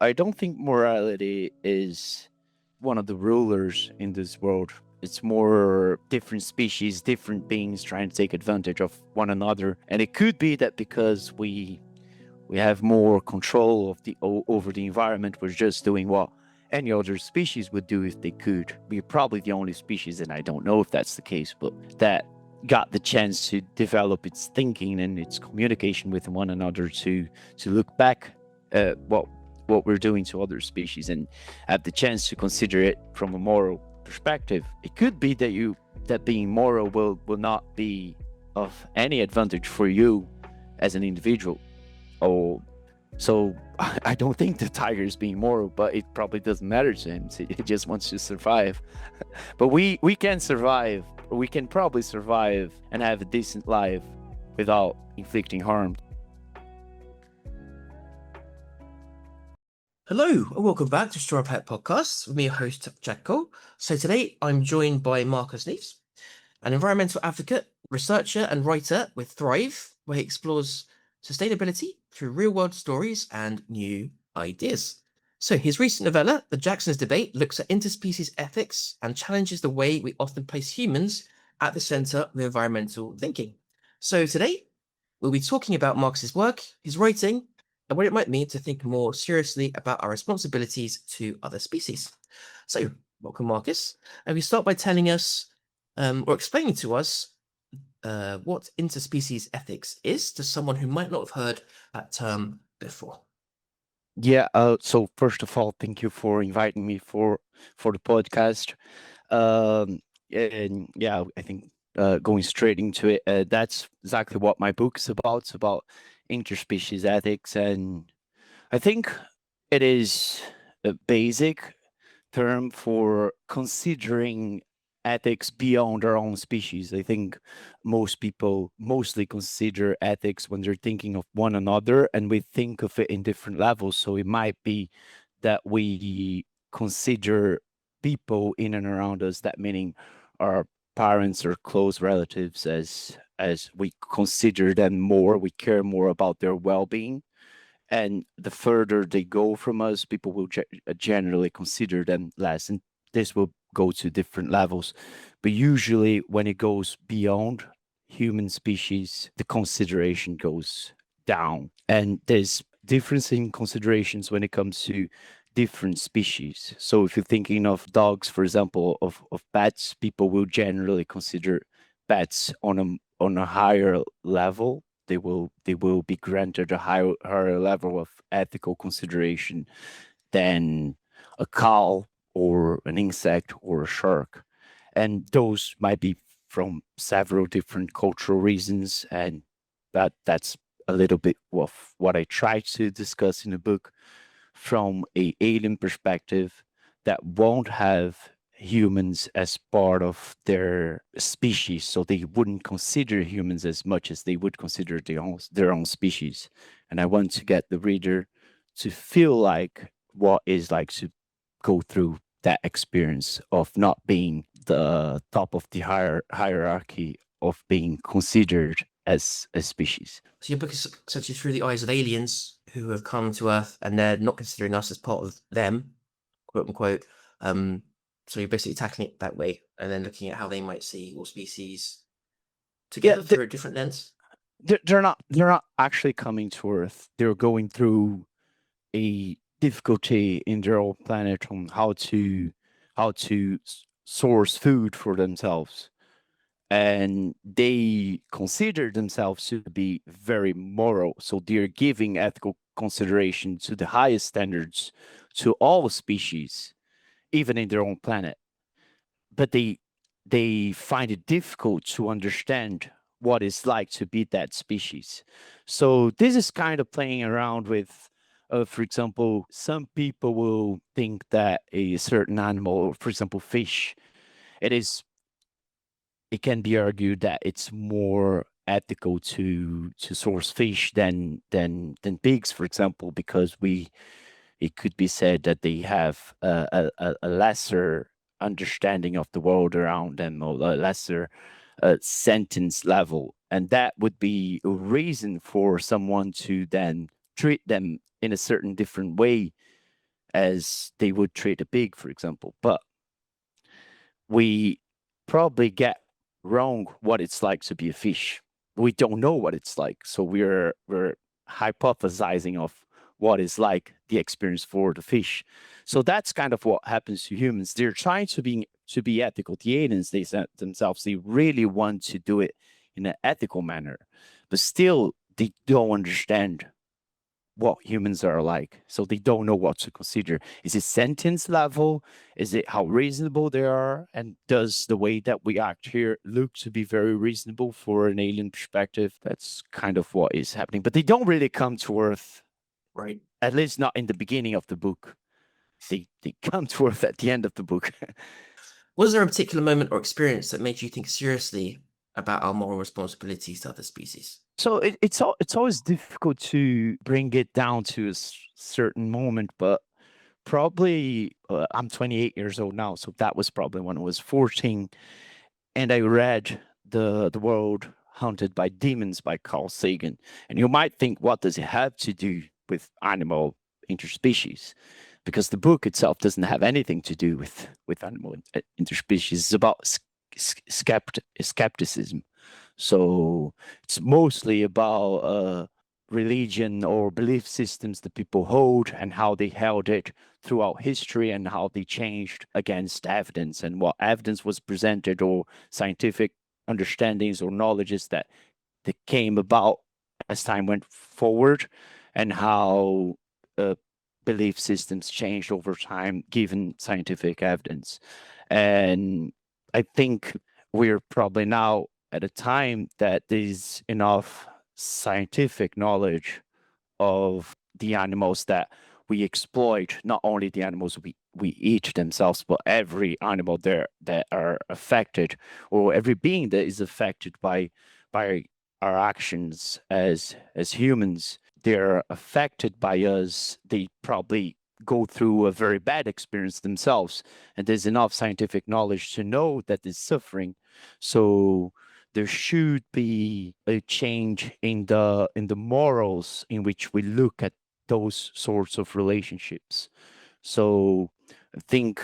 I don't think morality is one of the rulers in this world. It's more different species, different beings trying to take advantage of one another. And it could be that because we have more control of the over the environment, we're just doing what any other species would do if they could. We're probably the only species, and I don't know if that's the case, but that got the chance to develop its thinking and its communication with one another to look back at what we're doing to other species and have the chance to consider it from a moral perspective. It could be that being moral will not be of any advantage for you as an individual. Oh, so I don't think the tiger is being moral, but it probably doesn't matter to him. It just wants to survive. But we can survive. We can probably survive and have a decent life without inflicting harm. Hello, and welcome back to Straw Pet Podcast with me, your host, Jack Cole. So today I'm joined by Marqv Neves, an environmental advocate, researcher, and writer with Thrive, where he explores sustainability through real-world stories and new ideas. So his recent novella, The Jackson's Debate, looks at interspecies ethics and challenges the way we often place humans at the center of environmental thinking. So today we'll be talking about Marx's work, his writing, and what it might mean to think more seriously about our responsibilities to other species. So, welcome, Marcus. And we start by telling us or explaining to us what interspecies ethics is to someone who might not have heard that term before. Yeah. So first of all, thank you for inviting me for the podcast. And yeah, I think going straight into it, that's exactly what my book is about. It's about interspecies ethics, and I think it is a basic term for considering ethics beyond our own species. I think most people mostly consider ethics when they're thinking of one another, and we think of it in different levels. So it might be that we consider people in and around us, that meaning our parents or close relatives, as we consider them more, we care more about their well-being, and the further they go from us, people will generally consider them less, and this will go to different levels. But usually when it goes beyond human species, the consideration goes down, and there's difference in considerations when it comes to different species. So if you're thinking of dogs, for example, of pets, people will generally consider pets on a higher level. They will be granted a higher level of ethical consideration than a cow or an insect or a shark. And those might be from several different cultural reasons, and that's a little bit of what I try to discuss in the book from a alien perspective that won't have humans as part of their species, so they wouldn't consider humans as much as they would consider their own species. And I want to get the reader to feel like what is like to go through that experience of not being the top of the hierarchy of being considered as a species. So, your book is essentially through the eyes of aliens who have come to Earth and they're not considering us as part of them, quote unquote. So, you're basically tackling it that way and then looking at how they might see all species together through a different lens. They're not actually coming to Earth. They're going through a difficulty in their own planet on how to source food for themselves, and they consider themselves to be very moral, so they're giving ethical consideration to the highest standards to all species, even in their own planet. But they find it difficult to understand what it's like to be that species. So this is kind of playing around with, for example, some people will think that a certain animal, for example, fish, it is it can be argued that it's more ethical to source fish than pigs, for example, because we it could be said that they have a lesser understanding of the world around them, or a lesser sentence level, and that would be a reason for someone to then treat them in a certain different way as they would treat a pig, for example. But we probably get wrong what it's like to be a fish. We don't know what it's like, so we're hypothesizing of what is like the experience for the fish. So that's kind of what happens to humans. They're trying to be ethical. The aliens they themselves they really want to do it in an ethical manner, but still they don't understand what humans are like. So they don't know what to consider. Is it sentience level? Is it how reasonable they are? And does the way that we act here look to be very reasonable for an alien perspective? That's kind of what is happening. But they don't really come to Earth, Right. at least not in the beginning of the book. They come to Earth at the end of the book. Was there a particular moment or experience that made you think seriously about our moral responsibilities to other species? So it's always difficult to bring it down to a certain moment, but probably I'm 28 years old now, so that was probably when I was 14, and I read the World Haunted by Demons by Carl Sagan. And you might think, what does it have to do with animal interspecies? Because the book itself doesn't have anything to do with animal interspecies. It's about skepticism. So it's mostly about religion or belief systems that people hold and how they held it throughout history and how they changed against evidence and what evidence was presented or scientific understandings or knowledges that came about as time went forward and how uh, belief systems changed over time given scientific evidence. And I think we're probably now at a time that there's enough scientific knowledge of the animals that we exploit, not only the animals we eat themselves, but every animal there that are affected, or every being that is affected by our actions as humans. They're affected by us. They probably go through a very bad experience themselves, and there's enough scientific knowledge to know that they're suffering. So there should be a change in the morals in which we look at those sorts of relationships. So I think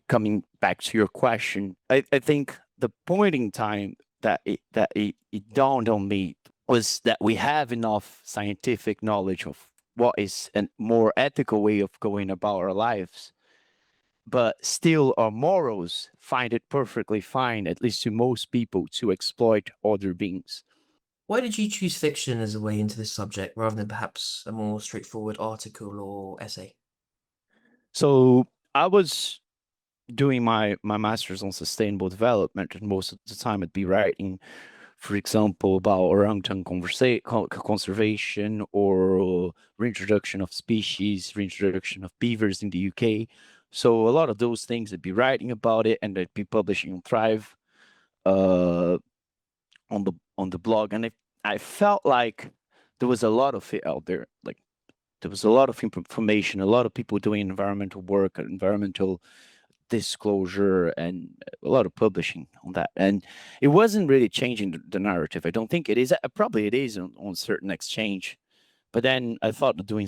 coming back to your question, I think the point in time it dawned on me was that we have enough scientific knowledge of what is a more ethical way of going about our lives, but still our morals find it perfectly fine, at least to most people, to exploit other beings. Why did you choose fiction as a way into this subject rather than perhaps a more straightforward article or essay? So I was doing my master's on sustainable development, and most of the time I'd be writing, for example, about orangutan conservation or reintroduction of species, reintroduction of beavers in the UK. So a lot of those things I'd be writing about it, and I'd be publishing on Thrive, uh, on the blog, and I felt like there was a lot of it out there. Like there was a lot of information, a lot of people doing environmental work, environmental disclosure, and a lot of publishing on that. And it wasn't really changing the narrative. I don't think it is. Probably it is on certain exchange, but then I thought of doing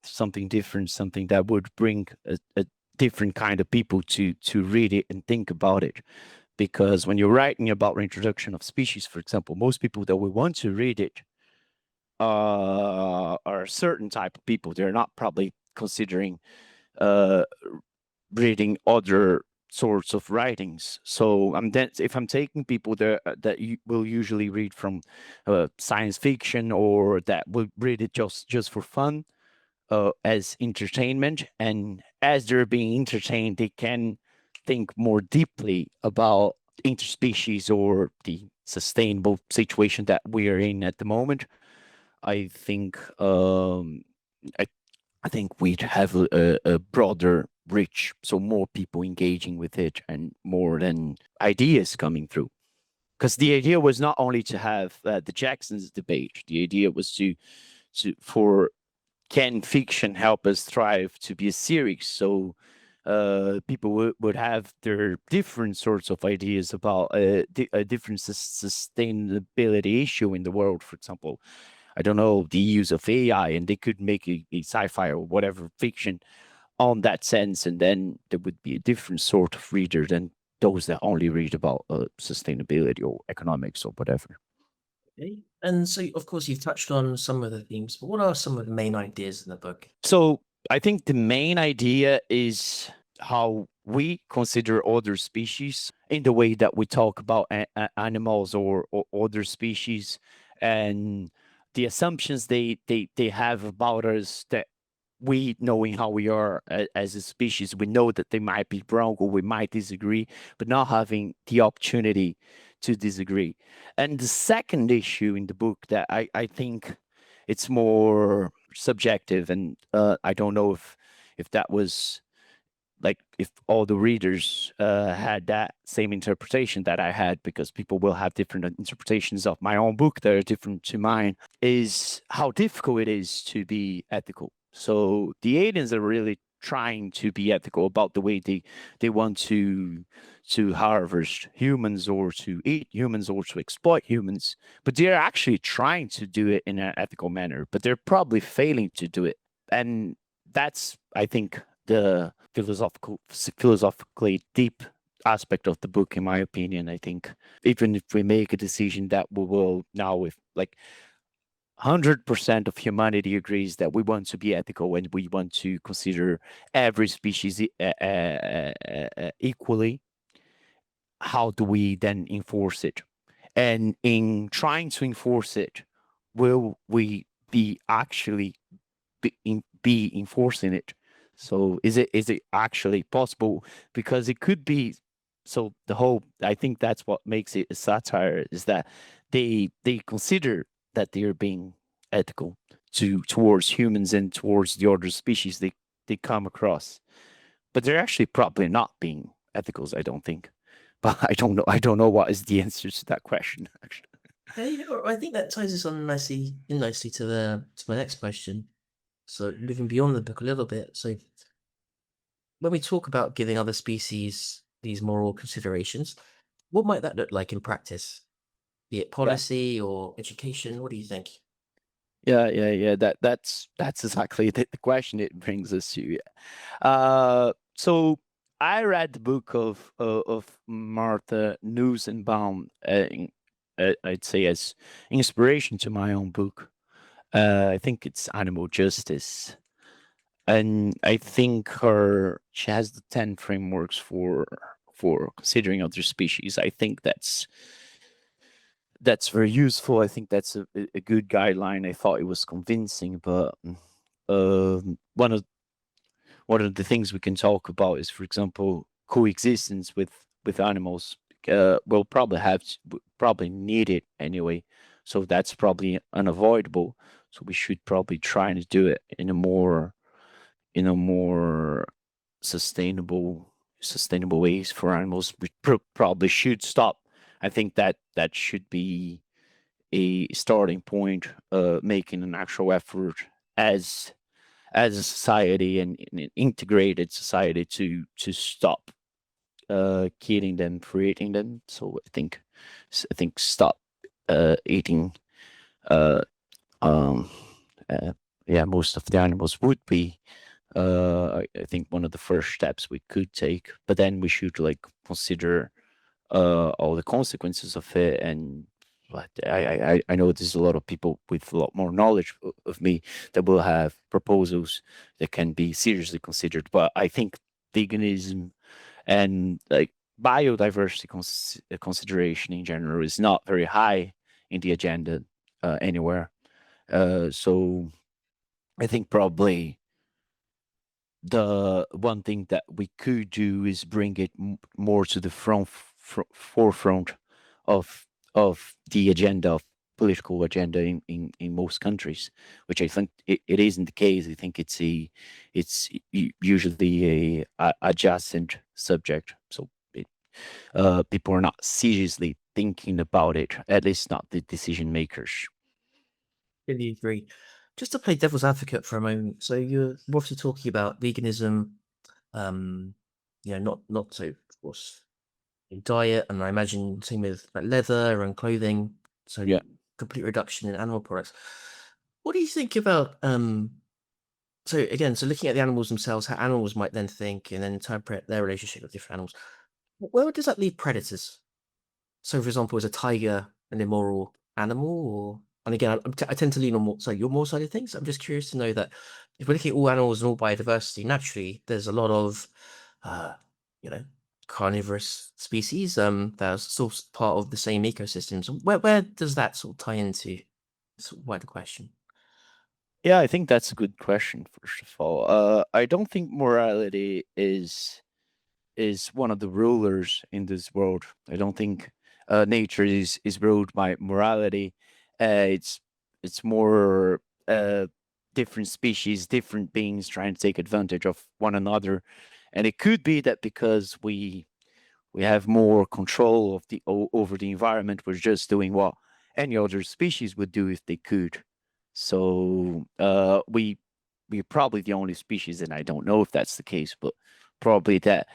something different, something that would bring a different kind of people to read it and think about it. Because when you're writing about reintroduction of species, for example, most people that will want to read it are a certain type of people. They're not probably considering uh, reading other sorts of writings. So if I'm taking people that you will usually read from science fiction or that will read it just for fun, as entertainment, and as they're being entertained, they can think more deeply about interspecies or the sustainable situation that we are in at the moment. I think I, I think we'd have a broader reach, so more people engaging with it and more than ideas coming through. Because the idea was not only to have the Jacksons debate. The idea was for can fiction help us thrive to be a series? So people would have their different sorts of ideas about a different sustainability issue in the world. For example, I don't know, the use of AI, and they could make a sci-fi or whatever fiction on that sense, and then there would be a different sort of reader than those that only read about sustainability or economics or whatever. Okay. And so, of course, you've touched on some of the themes, but what are some of the main ideas in the book? So I think the main idea is how we consider other species in the way that we talk about animals or other species, and the assumptions they have about us, that we, knowing how we are as a species, we know that they might be wrong or we might disagree, but not having the opportunity to disagree. And the second issue in the book that I think it's more subjective, and I don't know if that was like if all the readers had that same interpretation that I had, because people will have different interpretations of my own book that are different to mine, is how difficult it is to be ethical. So the aliens are really trying to be ethical about the way they want to harvest humans or to eat humans or to exploit humans, but they're actually trying to do it in an ethical manner, but they're probably failing to do it. And that's, I think, the philosophically deep aspect of the book, in my opinion. I think even if we make a decision that we will now, if like 100% of humanity agrees that we want to be ethical and we want to consider every species equally, how do we then enforce it? And in trying to enforce it, will we be actually be enforcing it? So is it actually possible? Because it could be. So the whole, I think that's what makes it a satire, is that they consider that they're being ethical towards humans and towards the other species they come across, but they're actually probably not being ethicals, I don't think. But I don't know what is the answer to that question, actually. Okay, I think that ties us on nicely to my next question. So moving beyond the book a little bit. So when we talk about giving other species these moral considerations, what might that look like in practice? Be it Yeah. policy or education? What do you think? Yeah. That's exactly the question it brings us to. So I read the book of Martha Nussbaum, I'd say as inspiration to my own book. I think it's Animal Justice, and I think her she has the 10 frameworks for considering other species. I think that's very useful. I think that's a good guideline. I thought it was convincing, but one of the things we can talk about is, for example, coexistence with animals. We'll probably probably need it anyway, so that's probably unavoidable. So we should probably try to do it in a more sustainable ways for animals. We probably should stop. I think that should be a starting point, making an actual effort as a society and an integrated society to stop killing them, creating them. So I think stop eating uh, um, uh, yeah, most of the animals would be I think one of the first steps we could take, but then we should like consider all the consequences of it. And but I know there's a lot of people with a lot more knowledge of me that will have proposals that can be seriously considered. But I think veganism and like biodiversity consideration in general is not very high in the agenda anywhere. So I think probably the one thing that we could do is bring it more to the forefront of the agenda, of political agenda in most countries, which I think it isn't the case. I think it's usually a adjacent subject, so people are not seriously thinking about it, at least not the decision makers. Really agree. Just to play devil's advocate for a moment. So you're obviously talking about veganism, um, not so, of course, in diet, and I imagine same with like leather and clothing. So Yeah. complete reduction in animal products. what do you think about so again, so looking at the animals themselves, how animals might then think and then interpret their relationship with different animals. Where does that leave predators? So, for example, is a tiger an immoral animal, or and again, I tend to lean on more, sorry, your more side of things. I'm just curious to know that if we're looking at all animals and all biodiversity, naturally, there's a lot of, uh, you know, carnivorous species that are sort of part of the same ecosystems. Where does that sort of tie into? Sort of wider question. Yeah, I think that's a good question, first of all. I don't think morality is one of the rulers in this world. I don't think nature is ruled by morality. It's more different species, different beings trying to take advantage of one another, and it could be that because we have more control of over the environment, we're just doing what any other species would do if they could. So we're probably the only species, and I don't know if that's the case, but probably that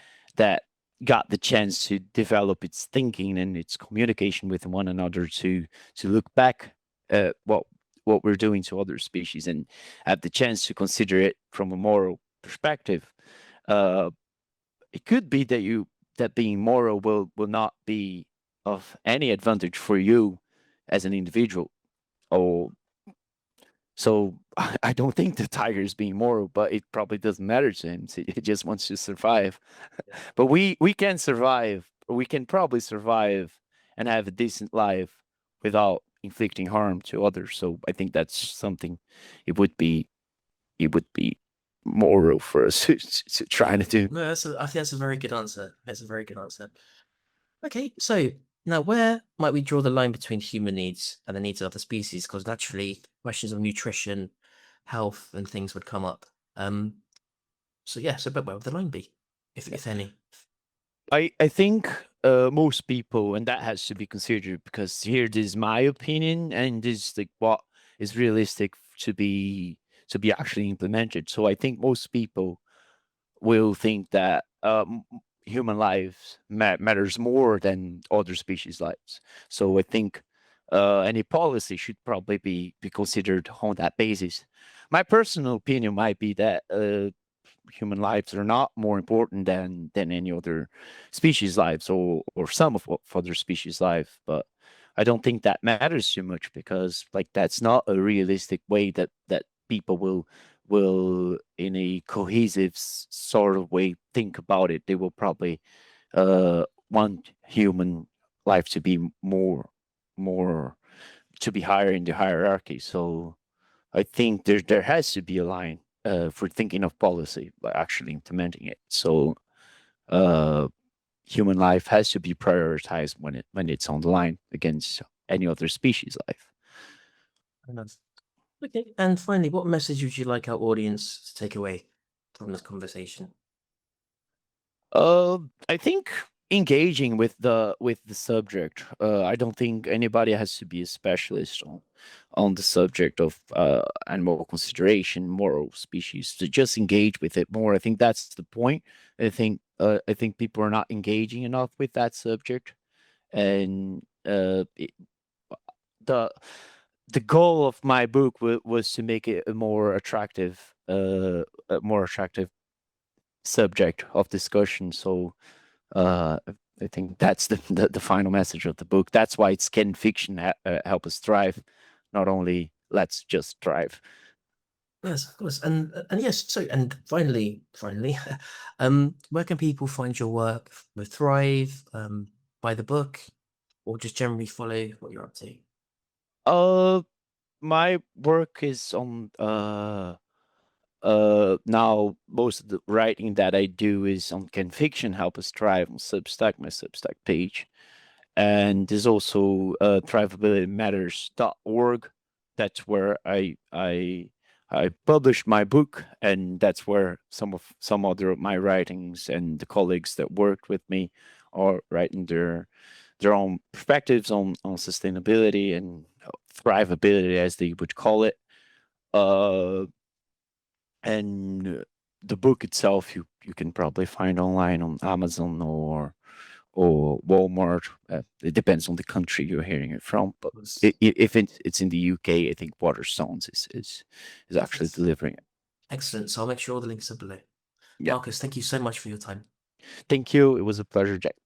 got the chance to develop its thinking and its communication with one another to look back at what we're doing to other species and have the chance to consider it from a moral perspective. Uh, it could be that being moral will not be of any advantage for you as an individual. Or so I don't think the tiger is being moral, but it probably doesn't matter to him. It just wants to survive. Yeah. But we can survive. We can probably survive and have a decent life without inflicting harm to others. So I think that's something it would be it would be moral for us to try to do. No, I think that's a very good answer. That's a very good answer. Okay, so now where might we draw the line between human needs and the needs of other species? Because naturally, questions of nutrition, health, and things would come up. So yeah, so but where would the line be, if any? I think most people, and that has to be considered because here this is my opinion, and this is like what is realistic to be actually implemented. So I think most people will think that human lives matters more than other species' lives. So I think any policy should probably be considered on that basis. My personal opinion might be that human lives are not more important than any other species lives or some of other species life, but I don't think that matters too much because like that's not a realistic way that people will in a cohesive sort of way think about it. They will probably want human life to be more to be higher in the hierarchy. So I think there has to be a line for thinking of policy, but actually implementing it. So uh, human life has to be prioritized when it's on the line against any other species life. Fair enough. Okay, and finally, what message would you like our audience to take away from this conversation? I think engaging with the subject. I don't think anybody has to be a specialist on the subject of animal consideration, moral species. To just engage with it more. I think that's the point. I think people are not engaging enough with that subject, and the the goal of my book was to make it a more attractive subject of discussion. So uh, I think that's the final message of the book. That's why it's can fiction help us thrive, not only let's just thrive. Yes, of course, and yes. So, and finally, where can people find your work with Thrive? Buy the book, or just generally follow what you're up to? Uh, my work is on now most of the writing that I do is on Can Fiction Help Us Thrive on Substack, my Substack page. And there's also thrivabilitymatters.org. That's where I published my book, and that's where some other of my writings and the colleagues that worked with me are writing their own perspectives on sustainability and thrivability, as they would call it. Uh, and the book itself, you can probably find online on Amazon or Walmart. It depends on the country you're hearing it from, but if it's in the UK, I think Waterstones is actually delivering it. Excellent. So I'll make sure all the links are below. Yeah. Marcus, thank you so much for your time. Thank you. It was a pleasure, Jack.